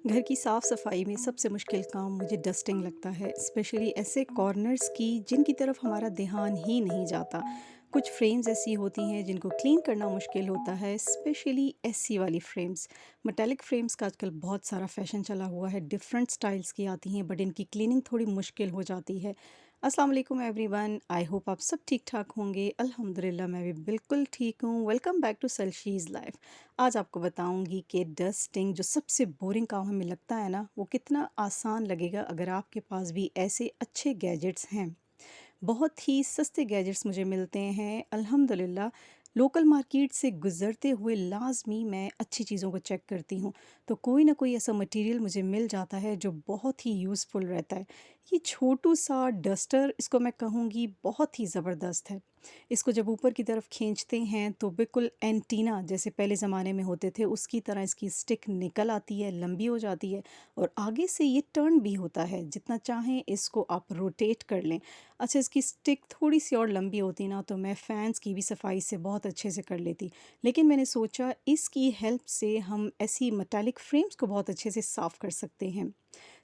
घर की साफ सफाई में सबसे मुश्किल काम मुझे डस्टिंग लगता है, स्पेशली ऐसे कॉर्नर्स की जिनकी तरफ हमारा ध्यान ही नहीं जाता। कुछ फ्रेम्स ऐसी होती हैं जिनको क्लीन करना मुश्किल होता है, स्पेशली एसी वाली फ्रेम्स। मेटालिक फ्रेम्स का आजकल बहुत सारा फैशन चला हुआ है, डिफरेंट स्टाइल्स की आती हैं, बट इनकी क्लीनिंग थोड़ी मुश्किल हो जाती है। अस्सलाम वालेकुम एवरीवन, आई होप आप सब ठीक ठाक होंगे। अल्हम्दुलिल्लाह मैं भी बिल्कुल ठीक हूँ। वेलकम बैक टू सेल्शीज़ लाइफ। आज आपको बताऊंगी कि डस्टिंग जो सबसे बोरिंग काम हमें लगता है ना, वो कितना आसान लगेगा अगर आपके पास भी ऐसे अच्छे गैजेट्स हैं। बहुत ही सस्ते गैजेट्स मुझे मिलते हैं अल्हम्दुलिल्लाह। लोकल मार्केट से गुज़रते हुए लाज़मी मैं अच्छी चीज़ों को चेक करती हूँ, तो कोई ना कोई ऐसा मटेरियल मुझे मिल जाता है जो बहुत ही यूज़फुल रहता है। ये छोटू सा डस्टर, इसको मैं कहूँगी बहुत ही ज़बरदस्त है। इसको जब ऊपर की तरफ खींचते हैं तो बिल्कुल एंटीना जैसे पहले ज़माने में होते थे उसकी तरह इसकी स्टिक निकल आती है, लंबी हो जाती है और आगे से ये टर्न भी होता है, जितना चाहें इसको आप रोटेट कर लें। अच्छा, इसकी स्टिक थोड़ी-सी और लंबी होती ना तो मैं फ़ैन्स की भी सफाई से बहुत अच्छे से कर लेती। लेकिन मैंने सोचा इसकी हेल्प से हम ऐसी मेटालिक फ्रेम्स को बहुत अच्छे से साफ़ कर सकते हैं।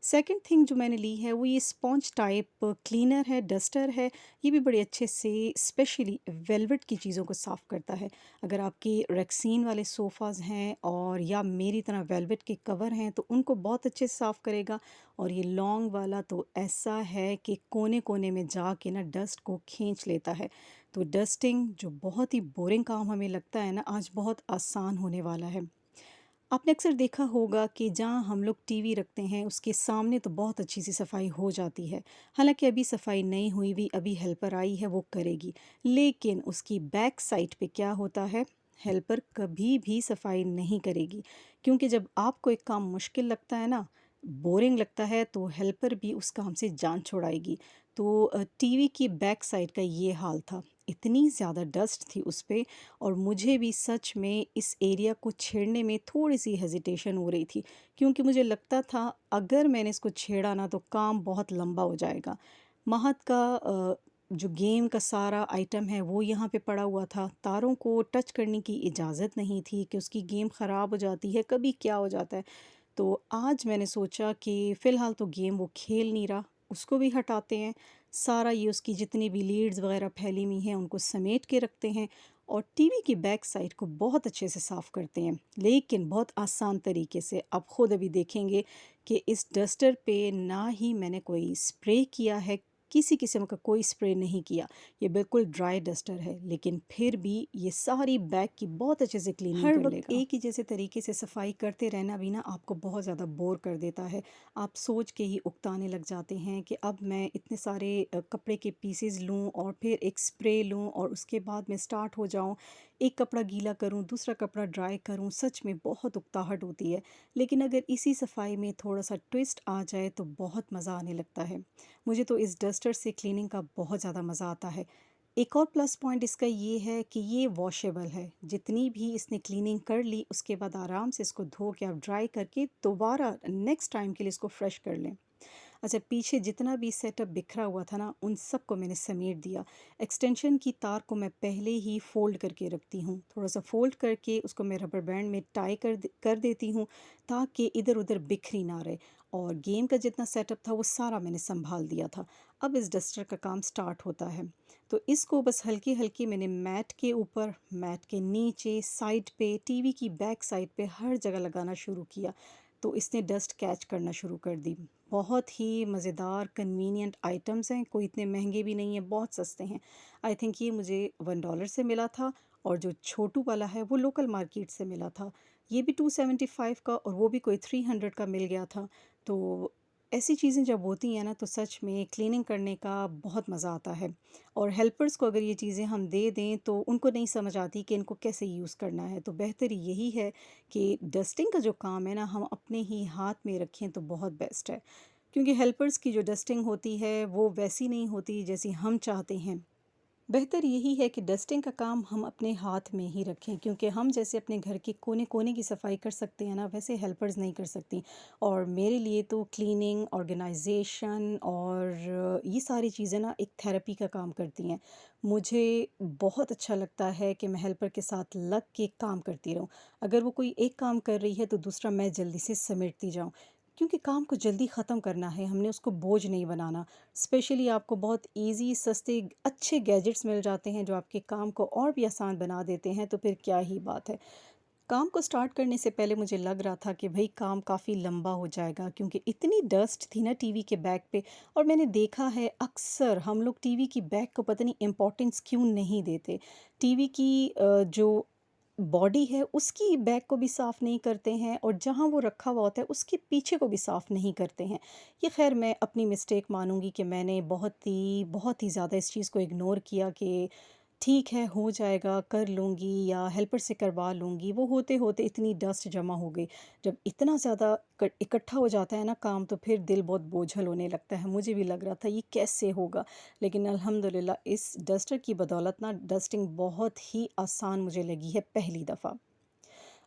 सेकंड थिंग जो मैंने ली है वो ये स्पॉन्ज टाइप क्लीनर है, डस्टर है। ये भी बड़े अच्छे से स्पेशली वेलवेट की चीज़ों को साफ़ करता है। अगर आपके रेक्सीन वाले सोफ़ाज़ हैं और या मेरी तरह वेलवेट के कवर हैं तो उनको बहुत अच्छे से साफ़ करेगा। और ये लॉन्ग वाला तो ऐसा है कि कोने-कोने में जाके ना डस्ट को खींच लेता है। तो डस्टिंग जो बहुत ही बोरिंग काम हमें लगता है ना, आज बहुत आसान होने वाला है। आपने अक्सर देखा होगा कि जहाँ हम लोग टीवी रखते हैं उसके सामने तो बहुत अच्छी सी सफाई हो जाती है। हालांकि अभी सफाई नहीं हुई हुई, अभी हेल्पर आई है वो करेगी। लेकिन उसकी बैक साइड पे क्या होता है, हेल्पर कभी भी सफाई नहीं करेगी। क्योंकि जब आपको एक काम मुश्किल लगता है ना, बोरिंग लगता है, तो हेल्पर भी उस काम से जान छुड़ाएगी। तो टीवी की बैक साइड का ये हाल था। इतनी ज़्यादा डस्ट थी उस पे और मुझे भी सच में इस एरिया को छेड़ने में थोड़ी-सी हेज़िटेशन हो रही थी, क्योंकि मुझे लगता था अगर मैंने इसको छेड़ा ना तो काम बहुत लंबा हो जाएगा। महत का जो गेम का सारा आइटम है वो यहाँ पे पड़ा हुआ था। तारों को टच करने की इजाज़त नहीं थी कि उसकी गेम ख़राब हो जाती है, कभी क्या हो जाता है। तो आज मैंने सोचा कि फ़िलहाल तो गेम वो खेल नहीं रहा, उसको भी हटाते हैं। सारा ये उसकी जितनी भी लीड्स वग़ैरह फैली हुई हैं उनको समेट के रखते हैं और टीवी की बैक साइड को बहुत अच्छे से साफ़ करते हैं। लेकिन बहुत आसान तरीके से, आप खुद अभी देखेंगे कि इस डस्टर पे ना ही मैंने कोई स्प्रे किया है, किसी किस्म का कोई स्प्रे नहीं किया। ये बिल्कुल ड्राई डस्टर है, लेकिन फिर भी ये सारी बैग की बहुत अच्छे से क्लीनिंग हर कर वक़्त लेगा। एक ही जैसे तरीके से सफाई करते रहना भी ना आपको बहुत ज़्यादा बोर कर देता है। आप सोच के ही उकताने लग जाते हैं कि अब मैं इतने सारे कपड़े के पीसेस लूँ और फिर एक स्प्रे लूँ और उसके बाद मैं स्टार्ट हो जाऊँ, एक कपड़ा गीला करूँ, दूसरा कपड़ा ड्राई करूँ, सच में बहुत उकताहट होती है। लेकिन अगर इसी सफाई में थोड़ा-सा ट्विस्ट आ जाए तो बहुत मज़ा आने लगता है। मुझे तो इस डस्टर से क्लीनिंग का बहुत ज़्यादा मज़ा आता है। एक और प्लस पॉइंट इसका ये है कि ये वॉशेबल है। जितनी भी इसने क्लीनिंग कर ली उसके बाद आराम से इसको धो के आप ड्राई करके दोबारा नेक्स्ट टाइम के लिए इसको फ्रेश कर लें। अच्छा, पीछे जितना भी सेटअप बिखरा हुआ था ना, उन सबको मैंने समेट दिया। एक्सटेंशन की तार को मैं पहले ही फ़ोल्ड करके रखती हूँ। थोड़ा-सा फ़ोल्ड करके उसको मैं रबर बैंड में टाई कर देती हूँ, ताकि इधर-उधर बिखरी ना रहे। और गेम का जितना सेटअप था वो सारा मैंने सँभाल दिया था। अब इस डस्टर का काम स्टार्ट होता है। तो इसको बस हल्की-हल्की मैंने मैट के ऊपर, मैट के नीचे, साइड पे, टीवी की बैक साइड पे हर जगह लगाना शुरू किया। तो इसने डस्ट कैच करना शुरू कर दी। बहुत ही मज़ेदार कन्वीनिएंट आइटम्स हैं, कोई इतने महंगे भी नहीं हैं, बहुत सस्ते हैं। आई थिंक ये मुझे $1 से मिला था और जो छोटू वाला है वो लोकल मार्केट से मिला था। ये भी 275 का और वो भी कोई 300 का मिल गया था। तो ऐसी चीज़ें जब होती हैं ना तो सच में क्लीनिंग करने का बहुत मज़ा आता है। और हेल्पर्स को अगर ये चीज़ें हम दे दें तो उनको नहीं समझ आती कि इनको कैसे यूज़ करना है। तो बेहतर यही है कि डस्टिंग का जो काम है ना हम अपने ही हाथ में रखें तो बहुत बेस्ट है। क्योंकि हेल्पर्स की जो डस्टिंग होती है वो वैसी नहीं होती जैसी हम चाहते हैं। बेहतर यही है कि डस्टिंग का काम हम अपने हाथ में ही रखें, क्योंकि हम जैसे अपने घर के कोने-कोने की सफाई कर सकते हैं ना, वैसे हेल्पर्स नहीं कर सकती। और मेरे लिए तो क्लीनिंग, ऑर्गेनाइजेशन और ये सारी चीज़ें ना एक थेरेपी का काम करती हैं। मुझे बहुत अच्छा लगता है कि मैं हेल्पर के साथ लग के काम करती रहूँ। अगर वो कोई एक काम कर रही है तो दूसरा मैं जल्दी से समेटती जाऊँ। क्योंकि काम को जल्दी ख़त्म करना है, हमने उसको बोझ नहीं बनाना। स्पेशली आपको बहुत ईज़ी, सस्ते, अच्छे गैजेट्स मिल जाते हैं जो आपके काम को और भी आसान बना देते हैं, तो फिर क्या ही बात है। काम को स्टार्ट करने से पहले मुझे लग रहा था कि भई काम काफ़ी लंबा हो जाएगा, क्योंकि इतनी डस्ट थी ना टीवी के बैक पे। और मैंने देखा है अक्सर हम लोग टीवी की बैक को पता नहीं इम्पोर्टेंस क्यों नहीं देते। टीवी की जो बॉडी है उसकी बैक को भी साफ़ नहीं करते हैं, और जहाँ वो रखा हुआ होता है उसके पीछे को भी साफ़ नहीं करते हैं। ये ख़ैर मैं अपनी मिस्टेक मानूँगी कि मैंने बहुत ही ज़्यादा इस चीज़ को इग्नोर किया कि ठीक है, हो जाएगा, कर लूँगी या हेल्पर से करवा लूँगी। वो होते-होते इतनी डस्ट जमा हो गई। जब इतना ज़्यादा इकट्ठा हो जाता है ना काम, तो फिर दिल बहुत बोझल होने लगता है। मुझे भी लग रहा था ये कैसे होगा? लेकिन अल्हम्दुलिल्लाह इस डस्टर की बदौलत ना डस्टिंग बहुत ही आसान मुझे लगी है पहली दफ़ा।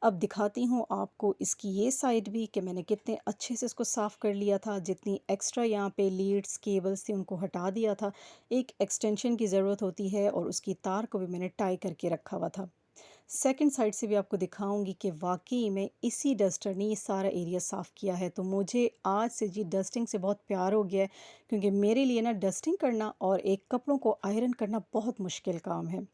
अब दिखाती हूँ आपको इसकी ये साइड भी कि मैंने कितने अच्छे से इसको साफ़ कर लिया था। जितनी एक्स्ट्रा यहाँ पे लीड्स, केबल्स थी उनको हटा दिया था। एक एक्सटेंशन की ज़रूरत होती है और उसकी तार को भी मैंने टाई करके रखा हुआ था। सेकंड साइड से भी आपको दिखाऊँगी कि वाक़ई में इसी डस्टर ने ये सारा एरिया साफ़ किया है। तो मुझे आज से जी डस्टिंग से बहुत प्यार हो गया है, क्योंकि मेरे लिए ना डस्टिंग करना और एक कपड़ों को आयरन करना बहुत मुश्किल काम है।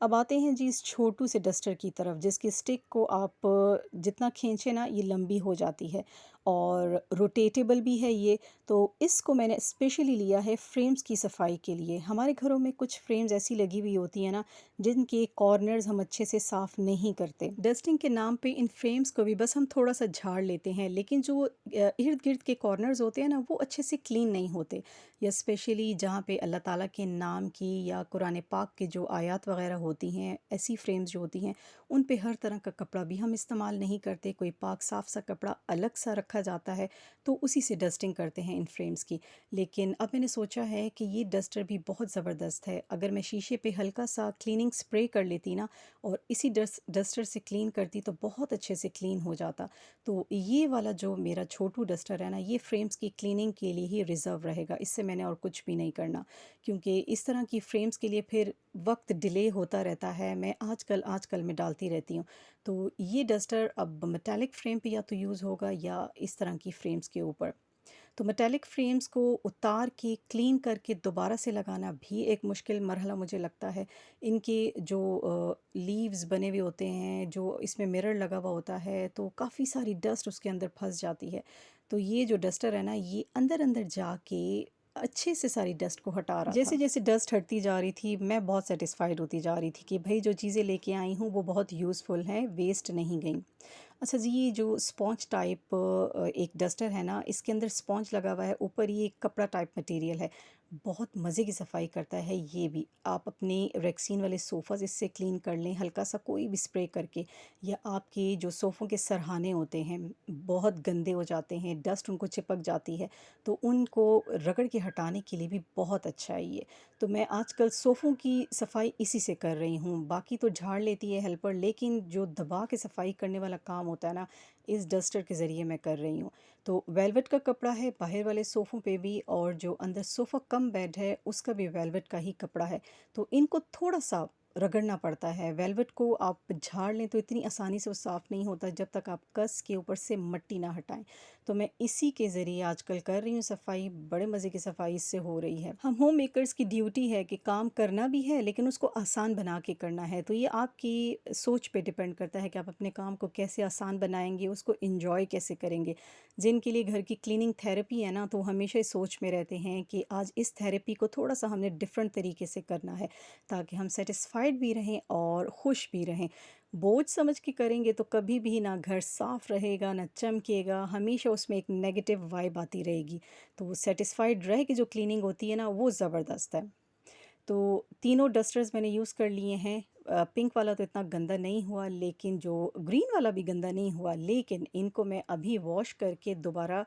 अब आते हैं जी इस छोटू से डस्टर की तरफ, जिसकी स्टिक को आप जितना खींचे ना ये लंबी हो जाती है और रोटेटेबल भी है ये। तो इसको मैंने स्पेशली लिया है फ्रेम्स की सफाई के लिए। हमारे घरों में कुछ फ्रेम्स ऐसी लगी हुई होती है ना, जिनके कॉर्नर्स हम अच्छे से साफ़ नहीं करते। डस्टिंग के नाम पे इन फ्रेम्स को भी बस हम थोड़ा सा झाड़ लेते हैं, लेकिन जो इर्द गिर्द के कॉर्नर्स होते हैं ना वो अच्छे से क्लीन नहीं होते। या स्पेशली जहाँ पे अल्लाह ताला के नाम की या कुरान पाक के जो आयत वगैरह होती हैं, ऐसी फ्रेम्स जो होती हैं, उन पे हर तरह का कपड़ा भी हम इस्तेमाल नहीं करते। कोई पाक साफ़ सा कपड़ा अलग सा रखा जाता है, तो उसी से डस्टिंग करते हैं इन फ्रेम्स की। लेकिन अब मैंने सोचा है कि ये डस्टर भी बहुत ज़बरदस्त है। अगर मैं शीशे पे हल्का सा क्लीनिंग स्प्रे कर लेती ना और इसी डस्टर से क्लीन करती, तो बहुत अच्छे से क्लीन हो जाता। तो ये वाला जो मेरा छोटू डस्टर है ना, ये फ्रेम्स की क्लीनिंग के लिए ही रिज़र्व रहेगा। इससे मैंने और कुछ भी नहीं करना, क्योंकि इस तरह की फ्रेम्स के लिए फिर वक्त डिले होता रहता है। मैं आजकल आजकल में डालती रहती हूँ। तो ये डस्टर अब मेटालिक फ्रेम पे या तो यूज़ होगा या इस तरह की फ्रेम्स के ऊपर। तो मेटालिक फ्रेम्स को उतार के क्लीन करके दोबारा से लगाना भी एक मुश्किल मरहला मुझे लगता है। इनके जो लीव्स बने हुए होते हैं, जो इसमें मिरर लगा हुआ होता है, तो काफ़ी सारी डस्ट उसके अंदर फंस जाती है। तो ये जो डस्टर है ना, ये अंदर अंदर जाके अच्छे से सारी डस्ट को हटा रहा जैसे था। जैसे डस्ट हटती जा रही थी, मैं बहुत सेटिस्फाइड होती जा रही थी कि भाई जो चीज़ें लेके आई हूँ वो बहुत यूज़फुल हैं, वेस्ट नहीं गई। अच्छा जी, ये जो स्पॉन्ज टाइप एक डस्टर है ना, इसके अंदर स्पॉन्ज लगा हुआ है, ऊपर ये एक कपड़ा टाइप मटेरियल है। बहुत मज़े की सफाई करता है ये भी। आप अपने रेक्सीन वाले सोफ़ाज़ इससे क्लीन कर लें, हल्का सा कोई भी स्प्रे करके। या आपके जो सोफ़ों के सरहाने होते हैं, बहुत गंदे हो जाते हैं, डस्ट उनको चिपक जाती है, तो उनको रगड़ के हटाने के लिए भी बहुत अच्छा है ये। तो मैं आजकल सोफ़ों की सफाई इसी से कर रही हूँ। बाकी तो झाड़ लेती है हेल्पर, लेकिन जो दबा के सफाई करने वाला काम होता है ना, इस डस्टर के ज़रिए मैं कर रही हूँ। तो वेलवेट का कपड़ा है बाहर वाले सोफ़ों पे भी, और जो अंदर सोफ़ा कम बेड है उसका भी वेलवेट का ही कपड़ा है। तो इनको थोड़ा सा रगड़ना पड़ता है। वेलवेट को आप झाड़ लें तो इतनी आसानी से वो साफ़ नहीं होता जब तक आप कस के ऊपर से मट्टी ना हटाएं। तो मैं इसी के ज़रिए आजकल कर रही हूँ सफाई। बड़े मज़े की सफाई इससे हो रही है। हम होम मेकर्स की ड्यूटी है कि काम करना भी है, लेकिन उसको आसान बना के करना है। तो ये आपकी सोच पे डिपेंड करता है कि आप अपने काम को कैसे आसान बनाएंगे, उसको इंजॉय कैसे करेंगे। जिनके लिए घर की क्लीनिंग थेरेपी है ना, तो हमेशा इस सोच में रहते हैं कि आज इस थेरेपी को थोड़ा सा हमने डिफरेंट तरीके से करना है, ताकि हम सेटिस्फाइड भी रहें और खुश भी रहें। बोझ समझ के करेंगे तो कभी भी ना घर साफ़ रहेगा, ना चमकेगा, हमेशा उसमें एक नेगेटिव वाइब आती रहेगी। तो सेटिस्फाइड रह के जो क्लीनिंग होती है ना, वो ज़बरदस्त है। तो तीनों डस्टर्स मैंने यूज़ कर लिए हैं। पिंक वाला तो इतना गंदा नहीं हुआ, लेकिन जो ग्रीन वाला भी गंदा नहीं हुआ, लेकिन इनको मैं अभी वॉश करके दोबारा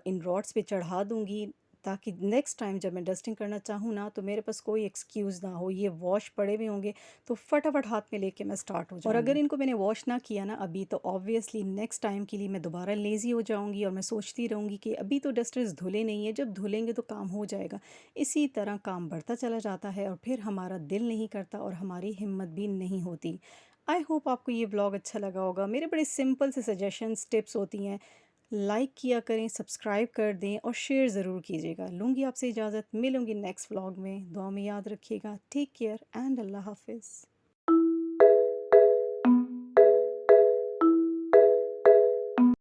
इन रॉड्स पे चढ़ा दूँगी, ताकि नेक्स्ट टाइम जब मैं डस्टिंग करना चाहूँ ना, तो मेरे पास कोई एक्सक्यूज़ ना हो। ये वॉश पड़े हुए होंगे तो फटाफट हाथ में लेके मैं स्टार्ट हो जाऊँगी। और अगर इनको मैंने वॉश ना किया ना अभी, तो ऑब्वियसली नेक्स्ट टाइम के लिए मैं दोबारा लेज़ी हो जाऊँगी और मैं सोचती रहूँगी कि अभी तो डस्टर्स धुले नहीं है, जब धुलेंगे तो काम हो जाएगा। इसी तरह काम बढ़ता चला जाता है और फिर हमारा दिल नहीं करता और हमारी हिम्मत भी नहीं होती। आई होप आपको ये व्लॉग अच्छा लगा होगा। मेरे बड़े सिंपल से सजेशंस टिप्स होती हैं, लाइक किया करें, सब्सक्राइब कर दें और शेयर ज़रूर कीजिएगा। लूँगी आपसे इजाज़त, मिलूँगी नेक्स्ट व्लॉग में। दुआ में याद रखिएगा। टेक केयर एंड अल्लाह हाफ़िज़।